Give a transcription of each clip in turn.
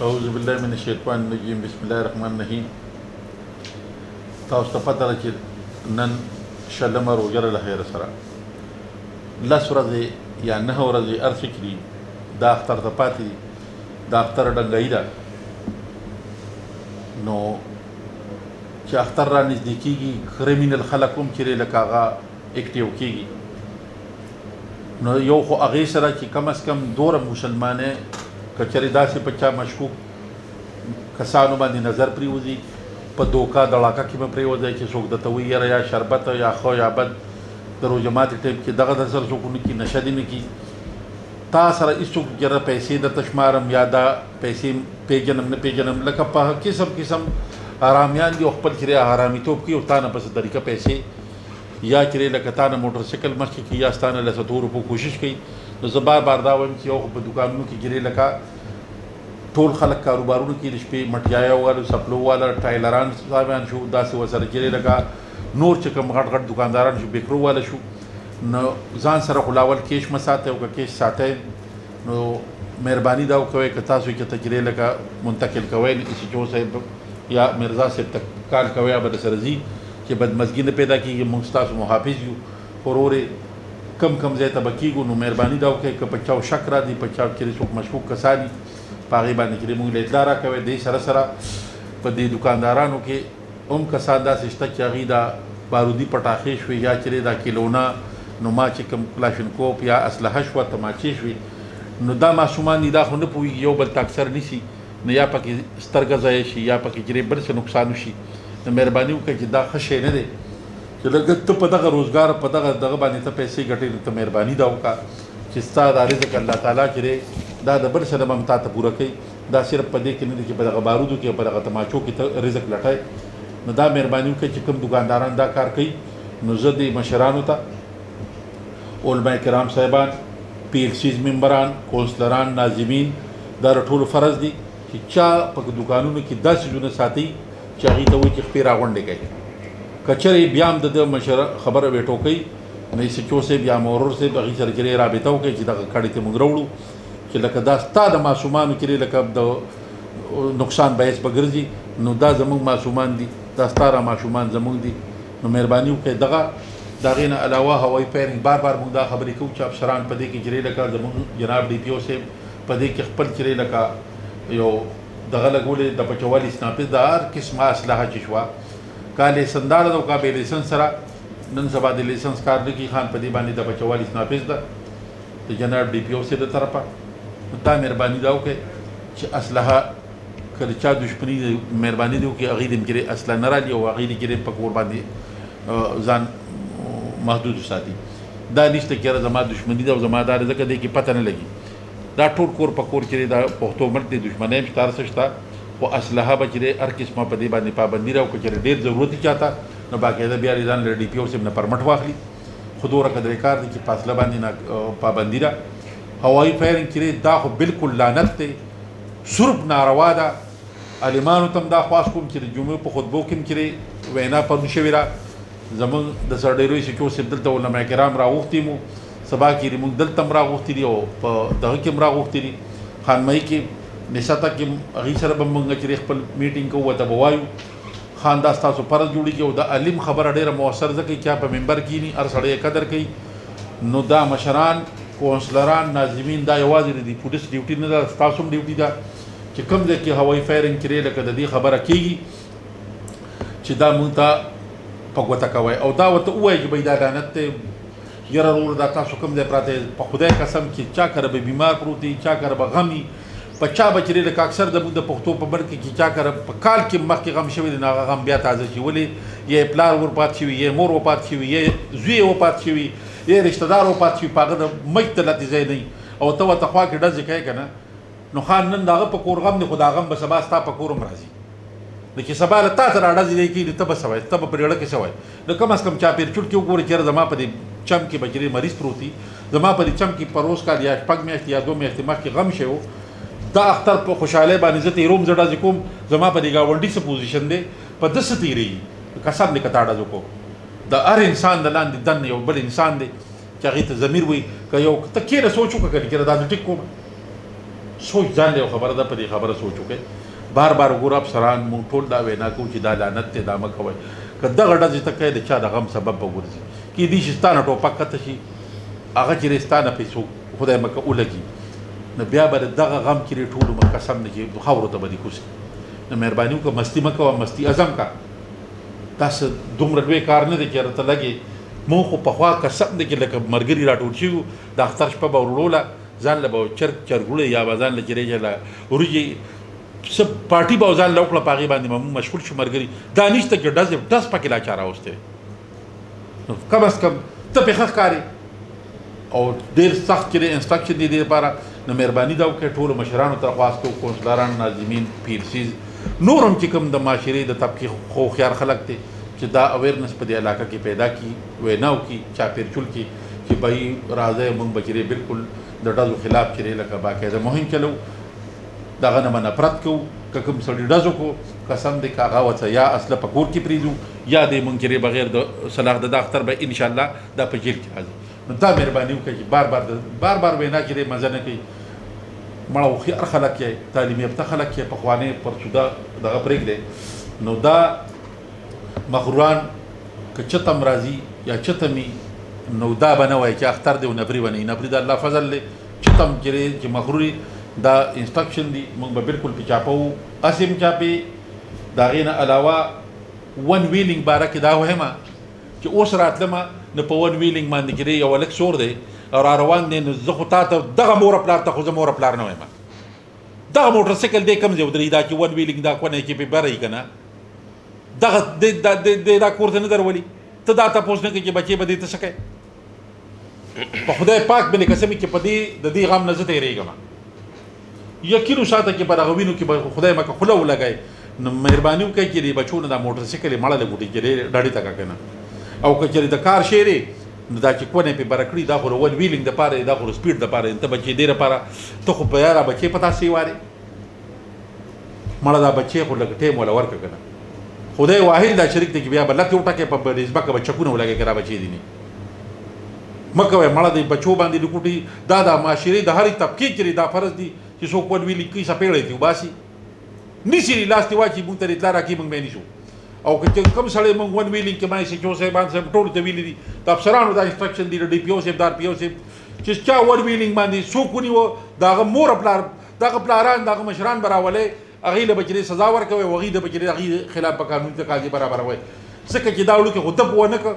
اعوذ بالله من الشیطان الرجیم بسم الله الرحمن الرحیم. تاسو ته پته ده چې نن شلمه روژه ده له خیره سره 10 ورځې یا 9 ورځې هر څه کړي دا اختر ته پاتې دي. دا اختر ډنګایي ده، نو چې اختر را نږدې کېږي کرمینل خلک هم چې لکه هغه اکټیو کېږي، نو یو خو هغې سره چې کم از کم دوره مسلمانۍ که چېرې داسې په چا مشکوک کسانو باندې نظر پرېوځي، په دوکا دړاکه کې به پرېوځي چې څوک درته وایي یاره یا شربت یا ښه یا بد د روژه ماتې ټایم کې دغه در سره څوک ونه کړي، نشه دې نه کړي. تا سره هېڅوک جره پیسې درته شمارم یا دا پیسې پېژنم نه پېژنم، لکه په قسم قسم حرامیان دي او خپل چې حرامیتوب کوي او تا نه پسې طریقه پیسې یا چې لکه تا نه موټرسایکل مخکې کړي یا ستا نه له 100 روپو کوشش کوي. نو زه بار بار دا وایم چې یو خو په دوکانونو کې ګیرې لکه ټول خلک کاروبارونو کې د شپې مټیایه والو سپلو والا ټایلران صاحبان شو، داسې ورسره ګیرې لکه نور چې کوم غټ غټ دوکانداران شو، بیکرو والا شو، نو ځان سره خو لاول کیش مه ساتئ او که کیش ساتئ نو مهرباني دا وکوئ که تاسو چې ته ګیرې لکه منتقل کوئ ایس ایچ او صاحب یا مرزا صاحب ته کال کوئ یا به درسره ځي چې بدمزګي نه پیدا کېږي. موږ ستاسو محافظ یو، خو ورورې کم ځای ته به کېږو نو مهرباني دا وکړئ که په چاو شک را دي، په چاو چې څوک مشکوک کسان دي په هغې باندې چې موږ له اطلاع راکوئ. دې سره سره په دې دوکاندارانو کې هم کسان داسې شته چې هغوی دا بارودي پټاخې شوې یا چې دا کیلونه نو ما چې کوم کلاشینکوف یا اسلحه شوه تماچې شوې، نو دا ماشومان دي دا خو نه پوهېږي، یو بل ته اکثر نیسي، نو یا پکې سترګه ضایع شي یا پکې چې بل څه نقصان وشي. نو مهرباني وکړئ چې دا ښه شی نه دی چې لږ ته په دغه روزګار په دغه باندې ته پیسې ګټې، نو ته مهرباني دا وکړه چې ستا دا رزق الله تعالی چې دی دا د بل سره به هم تا ته پوره کوي. دا صرف په دې کې نه دی چې په دغه بارودو کې په دغه تماچو کې ته رزق لټئ. نو دا مهرباني وکړئ چې کوم دوکانداران دا کار کوي، نو زه د مشرانو ته علما کرام صاحبان، پی ایل سیز ممبران، کونسلران، ناظمین، دا ټولو فرض دی چې چا په دوکانونو کې داسې څیزونه ساتي چې هغوی ته وایي چې خپې راغونډې کوي. که چېرې بیا هم د ده مشره خبره وټوکوي نو ایس ایچ او صاحب یا مورر صاحب هغوی سره چې رابطه وکړي چې دغه کاڼې ته موږ راوړو چې لکه دا ستا د ماشومانو چې لکه د نقصان باعث به ګرځي، نو دا زموږ ماشومان دي، دا ستا را ماشومان زموږ دي. نو مهرباني وکړئ دغه د هغې نه علاوه هوایي فایرنګ بار بار موږ دا خبرې کوو چې افسران په دې کې چې لکه زموږ جناب ډي پي او صاحب په دې کې خپل چې لکه یو دغه لګولې د پچوالي سناپس د هر قسمه اسلحه چې شوه کا لیسندار ده او کا بې لیسنس سره نن سبا د لیسنس کار نه کوي، خان په دې باندې د پچوالي سناپس ده د جناب ډي پي او صاحب د طرفه. دا مهرباني دا وکړئ چې اسلحه که د چا دشمني مهرباني دې وکړي هغوی دې ګیرې اسلحه نه رالي او هغوی دې ګیرې په کور باندې ځان محدود وساتي. دا نشته چې یاره زما دشمني ده او زما دا ځکه دی کې پته نه لګي. دا ټول کور په کور چې دا پښتو ملک دی دشمنۍ هم شته هر څه شته، خو اسلحه به چې دی هر قسمه په دې باندې پابندي را وکړي چې ډېر ضرورت یې چاته نو باقاعده بیا دې ځان له ډي پي او صاحب نه پرمټ واخلي. خو دومره قدرې کار دی چې فاصله باندې نه پابندي ده. هوایي فایرنګ چې دی دا خو بالکل لعنت دی، سرب ناروا ده. عالمانو ته هم دا خواست کوم چې د جمعې په خطبو کې هم چې دی وینا پرون شوې ده، زموږ د سرډېرو ایس ایچ او صاحب دلته علما کرام راغوښتي مو، سبا کې موږ دلته هم راغوښتي دي او په دغه کې هم راغوښتي دي، خانمهۍ کې نشته کې هغوی سره به موږ چې خپل میټینګ کوو ورته به وایو خان دا ستاسو فرض جوړېږي. او د علم خبره ډېره مؤثر ځکه چې په ممبر کښېني هر سړی یې قدر کوي. نو دا مشران، کونسلران، ناظمین دا یوازې د پولیس ډیوټي نه ده، ستاسو هم ډیوټي ده چې کوم ځای کې هوایي فایرنګ چې لکه د دې خبره کېږي چې دا موږ ته په ګوته کوئ او دا ورته ووایي چې بهی دا لعنت دی، یاره وروره دا تاسو کوم ځای پراته په خدای قسم چې چا کره به بیمار پروت وي، چا کره به غم وي، په چا به چې لکه اکثر زموږ د پښتو په بر کې چې چا کره په کال کې مخکې غم شوی دی نو هغه غم بیا تازه شي. ولې یا پلار وفات شوي، یا مور وفات شوي، یا زوی وفات شوي، یا رشته دار وفات شوي، په هغه د مچ ته لتې ځای نه وي او ته ورته خوا کې ډزې کوې که نه، نو خان نن د هغه په کور غم دی خو دا غم به سبا ستا په کور هم راځي. نو چې سبا له تا سره ډزې دی کېږي ته به څه وایې، ته به په ریړه کې څه وایې. نو کم از کم چاپېرچوټ کې وګورې چې زما په دې چم کې به چې مریض پروت وي، زما په دې چم کې په روز کال یا 6 میاشتې یا 2 میاشتې مخکې غم شوی و، دا اختر په خوشحالۍ باندې زه تېروم، زه ډزې کوم، زما په دې ګاونډي څه پوزیشن دی په ده څه تېرېږي. قسم دی که تا ډز وکړو د هر انسان د لاندې دن یو بل انسان دی چې هغې ته ضمیر وایي. که یو ته کېره سوچ وکړه که نه کېره دا زه ټیک کوم سوچ ځان له خبره ده په دې خبره سوچ وکړئ بار بار وګوره افسران مونږ ټول دا وینا کوو چې دا لعنت دی دا مه کوئ که دغه ډزې ته کوئ د چا د غم سبب به وګرځي کیدای شي ستا نه ټوپک کته شي هغه چېرې ستا نه پیسو خدای مکه ولګي نو بیا به د دغه غم کښې ټول عمر قسم دی چې خاورو ته به دې کوسي نو مهرباني وکړه مستي مه کوه مستي عزم کا دا څه دومره لوی کار نه دی چې راته لګې مونږ خو پخوا قسم دی چې لکه ملګري راټول شوي وو د اختر شپه به وروړوله ځان له به چرګ چرګوړی یا به ځان له چېرې له وریجې څه پارټي به ځان له وکړه په هغې باندې به مونږ مشغول شو ملګري دا نشته چې ډز پکې لا چا راوستی نو کم از کم ته پې ښه ښکارې او ډېر سخت چې دی انسټرکشن دی دې لپاره نو مهرباني دا وکړئ ټولو مشرانو ته درخواست کوو کونسلران ناظمین پیرسیز نور هم چې کوم د معاشرې د طبقې هوښیار خلک دی چې دا اویرنس په دې علاقه کې پیدا کړي ویناو کړي چاپېرچول کړي چې بهی راځئ موږ به چې بالکل د ډزو خلاف چې لکه باقاعده مهم چلو دغه نه به نفرت کوو که کوم سړي ډز وکړو قسم دی که هغه ورته یا اصله په کور کې پرېږدو یا دی موږ چې بغیر د صلاح د اختر به انشاءالله دا په جیل کې راځي نو دا مهرباني وکړئ چې بار بار وینا چې دی مزه نه کوي مړه هوښیار خلک یې تعلیم یافته خلک یې پخوانۍ پرسوده دغه پرېږدی نو دا مغروران که چتم راځي یا چتمي نو دا به نه وایي چې اختر دی او نفري به نه وي نفري د الله فضل دی چتم چې مغروري دا انسټرکشن دی موږ به بالکل پې چاپوو هسې هم چاپې د هغې نه علاوه ون ویلینګ باره کې دا وایم چې اوس راتلمه نو په ون ویلینګ باندې کې دی یو هلک سور دی او را روان دی نو زه خو تا ته دغه موره پلار ته خو زه موره پلار نه وایم دغه موټر سایکل دی کوم ځای ودرېږي دا چې ون ویلینګ دا کونه کې پې بره وي که نه دغه دا کور ته نه درولي ته دا تپوس نه کوي چې بچې به دې ته څه کوې په خدای پاک باندې قسم چې په دې د دې غم نه زه تېرېږم یقین وساته چې په دغه وینو کې به خدای مکه خوله ولګئ نو مهرباني وکړئ چې دې بچو نه دا موټر سایکل یې مړه لګوټي چې ډاډې ته که نه او که چېرې د کار شعر نو دا چې کونه یې پې بره کړي دا خو د ون ویلینګ دپاره دی دا خو د سپیډ دپاره دی ته بچې دې دپاره ته خو په یاره بچې په تاسې وارې مړه دا بچې خو لږ ټیم وله ورکړه که نه خدای واحد دا شریک دی چې بیا به لکې وټکې په ځمکه به چکونه ولګې که را بچې دي نه مه کوئ مړه د بچو باندې لکوټي دا د معاشرې د هرې طبقې کې دا فرض دی چې څوک ون ویلینګ کوي څپېړی دي وباسي نیسي لاس دې واچي مونږ ته دې اطلاع راکړي مونږ به یې نیسو او که کوم سړی مونږ ون ویلینګ کې باندې سچو صاحبان صاحب ټولو ته ویلي دي د افسرانو دا انسټرکشن دي د ډي پي او صاحب د آر پي او صاحب چې چا ون ویلینګ باندې څوک ونیوه د هغه مور پلار دغه پلاران دغه مشران به راولئ هغې له به چې سزا ورکوئ او هغې د به چې هغې خلاف به قانوني تقاضي برابروئ ځکه چې دا وړوکې خو ده په ونه کړ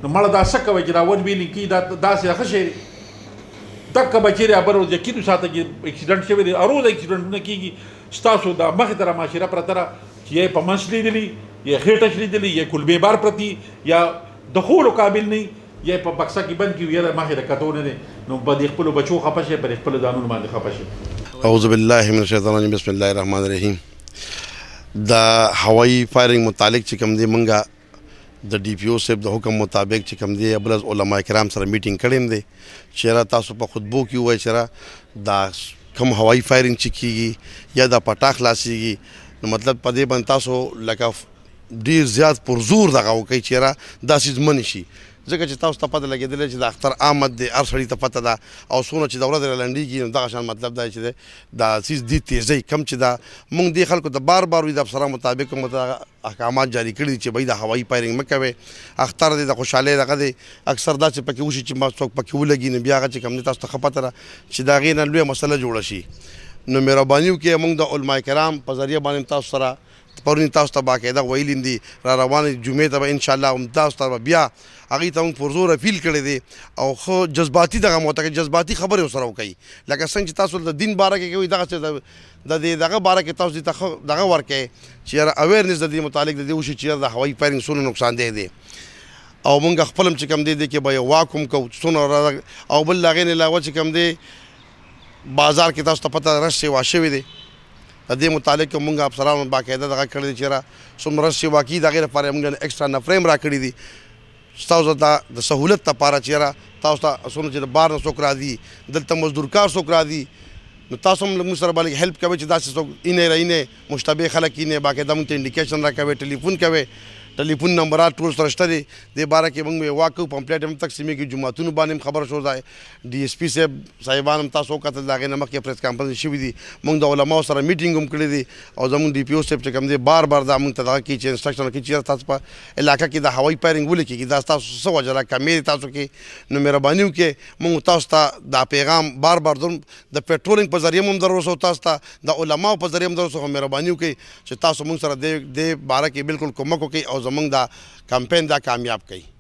نو مړه دا څه کوئ چې دا ون ویلینګ کوي دا داسې ښه شی دی دکه به چېرې بل ورځ یقین وساته چې اکسیډنټ شوی دی هر روز اکسیډنټونه کېږي ستاسو دا مخې ته را معاشره پرته ده چې یا یې په منځ لیدلي یا خېټه لیدلي یا کلبې بار پرتي یا د خولو قابل نه یا په بکسه کې بند کړي یا مخې ته کتو نه دی نو په دې خپلو بچو خفه شي په دې خپلو ځانونو باندې خفه شي اعوذ بالله من الشیطان الرجیم بسم الله الرحمن الرحیم د هوایي فایرنګ متعلق چې کوم دی منګه د ډي پی او صاحب د حکم مطابق چې کوم دی بل از علما کرام سره میټینګ کړی دی چې را تاسو په خطبو کې وایي چې دا کوم هوایي فایرنګ چې کېږي یا دا پټاخ خلاصېږي نو مطلب په دې باندې تاسو لکه ډېر زیات پرزور دغه وکړئ چې دا څیز منې شي ځکه چې تاسو ته پته لګېدلی چې د اختر آمد دی هر سړي ته پته ده او څونه چې د ورځې را لنډېږي نو دغه شان مطلب دا چې دی دا څیز دې تیزوي کم چې دا موږ دې خلکو ته بار بار وي د افسرانو مطابق هم احکامات جاري کړي دي چې بھائی د هوایي فایرنګ مه کوئ اختر دی د خوشحالۍ دغه دی اکثر دا چې پکې وشي چې څوک پکې ولګي نو بیا هغه چې کوم دی تاسو ته ښه پته ده چې د هغې نه لویه مسله جوړه شي نو مهرباني وکړئ موږ د علما کرام په ذریعه باندې تاسو سره پرون تاسو ته باقاعده ویلي دي را روانې جمعې ته به انشاءالله هم تاسو ته بیا هغې ته موږ پرزور اپیل کړی دی او ښه جذباتي دغه موته جذباتي خبرې ورسره وکړئ لکه څنګه چې تاسو د دین باره کې کوئ دغسې د دې دغه باره کې تاسو دې ته ښه دغه ورکړئ چې یاره اویرنس د دې متعلق د دې وشي چې یاره د هوایي فایرنګ څومره نقصان دی او موږ خپل هم چې کوم دی کې به یو واک هم کوو څومره او بل د هغې نه علاوه چې کوم دی بازار کې تاسو ته پته رش سیوا شوی دی د دې متعلق موږ افسرانو باقاعده دغه کړی دی چې یاره څومره رش سیوا کي د هغې لپاره موږ ایکسټرا نفرې هم راکړي دي ستاسو ته د سهولت لپاره چې یاره تاسو ته څومره چې د بار نه څوک راځي دلته مزدور کار څوک راځي نو تاسو هم موږ سره باندې هیلپ کوئ چې داسې څوک اینې را اینې مشتبه خلک اینې باقاعده موږ ته انډیکیشن راکوئ ټلیفون کوئ ټلیفون نمبرات ټول سره شته دي دې باره کې موږ واقع پمپلیټ هم تقسیمې کې جماعتونو باندې هم خبر شو ځای ډي ایس پي صاحبان هم تاسو وکتل د هغې نه مخکې پریس کانفرنس شوي دي موږ د علماو سره میټینګ هم کړی دی او زموږ ډي پي او صاحب چې کوم دی بار دا موږ ته دغه کوي چې انسټرکشن کوي چې تاسو په علاقه کې د هوایي فایرنګ ولې کېږي دا ستاسو څه وجه ده کمې دي تاسو کې نو مهرباني وکړئ موږ تاسو ته دا پیغام بار د پیټرولینګ په ذریعه هم در رسوو تاسو ته د علماو په ذریعه هم در رسوو مهرباني وکړئ چې تاسو موږ سره دې باره کې بالکل کومک وکړئ او زموږ دا کمپین دا کامیاب کړئ